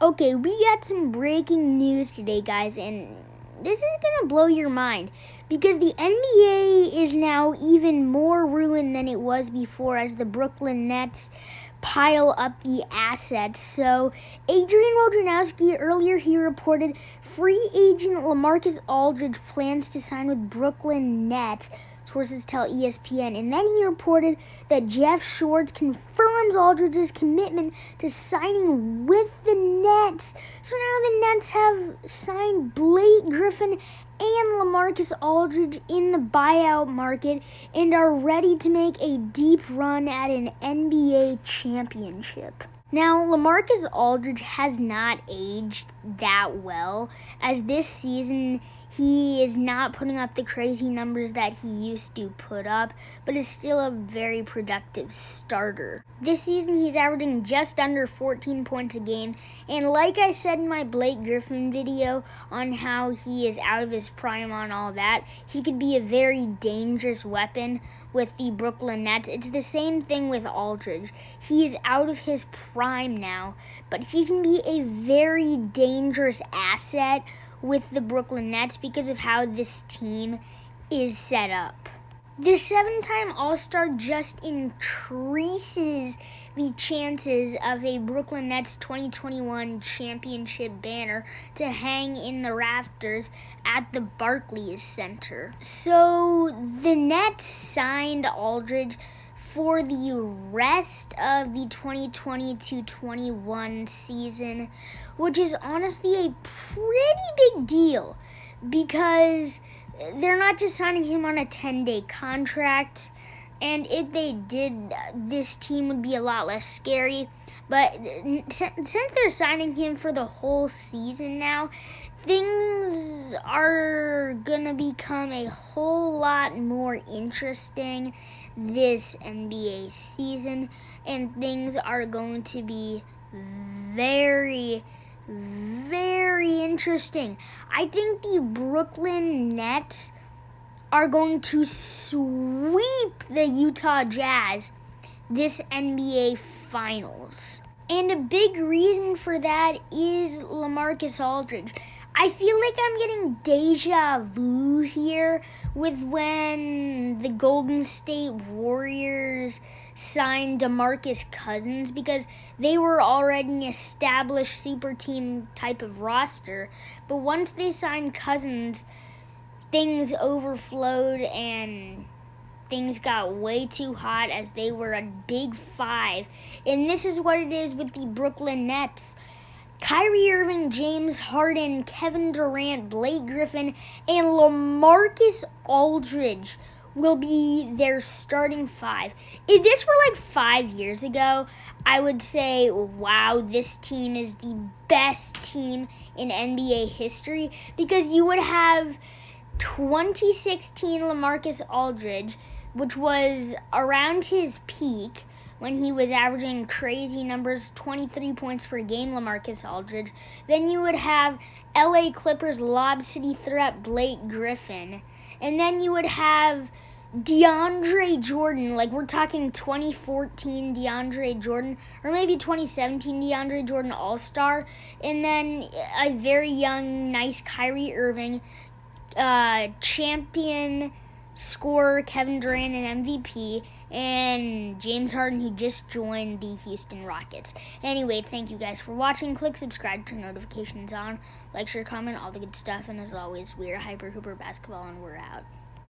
Okay, we got some breaking news today, guys, and this is going to blow your mind because the NBA is now even more ruined than it was before as the Brooklyn Nets pile up the assets. So, Adrian Wojnarowski, earlier he reported free agent Lamarcus Aldridge plans to sign with Brooklyn Nets, sources tell ESPN. And then he reported that Jeff Schwartz confirms Aldridge's commitment to signing with the Nets. So now the Nets have signed Blake Griffin and Lamarcus Aldridge in the buyout market and are ready to make a deep run at an NBA championship. Now, Lamarcus Aldridge has not aged that well, as this season he is not putting up the crazy numbers that he used to put up, but is still a very productive starter. This season he's averaging just under 14 points a game, and like I said in my Blake Griffin video on how he is out of his prime on all that, he could be a very dangerous weapon with the Brooklyn Nets. It's the same thing with Aldridge. He is out of his prime now, but he can be a very dangerous asset with the Brooklyn Nets because of how this team is set up. The 7-time All-Star just increases the chances of a Brooklyn Nets 2021 championship banner to hang in the rafters at the Barclays Center. So the Nets signed Aldridge for the rest of the 2020-21 season, which is honestly a pretty big deal because they're not just signing him on a 10-day contract, and if they did, this team would be a lot less scary. But since they're signing him for the whole season now, things are going to become a whole lot more interesting this NBA season, and things are going to be very, very interesting. I think the Brooklyn Nets are going to sweep the Utah Jazz this NBA Finals. And a big reason for that is Lamarcus Aldridge. I feel like I'm getting deja vu here with when the Golden State Warriors signed DeMarcus Cousins, because they were already an established super team type of roster. But once they signed Cousins, things overflowed and things got way too hot as they were a big five. And this is what it is with the Brooklyn Nets. Kyrie Irving, James Harden, Kevin Durant, Blake Griffin, and Lamarcus Aldridge will be their starting five. If this were like 5 years ago, I would say, wow, this team is the best team in NBA history, because you would have 2016 Lamarcus Aldridge, which was around his peak, when he was averaging crazy numbers, 23 points per game, Lamarcus Aldridge. Then you would have LA Clippers Lob City threat Blake Griffin. And then you would have Deandre Jordan, like we're talking 2014 Deandre Jordan, or maybe 2017 Deandre Jordan All-Star. And then a very young, nice Kyrie Irving, champion scorer Kevin Durant and MVP, and James Harden, who just joined the Houston Rockets. Anyway, thank you guys for watching. Click subscribe, turn notifications on, like, share, comment, all the good stuff. And as always, we're Hyper Hooper Basketball, and we're out.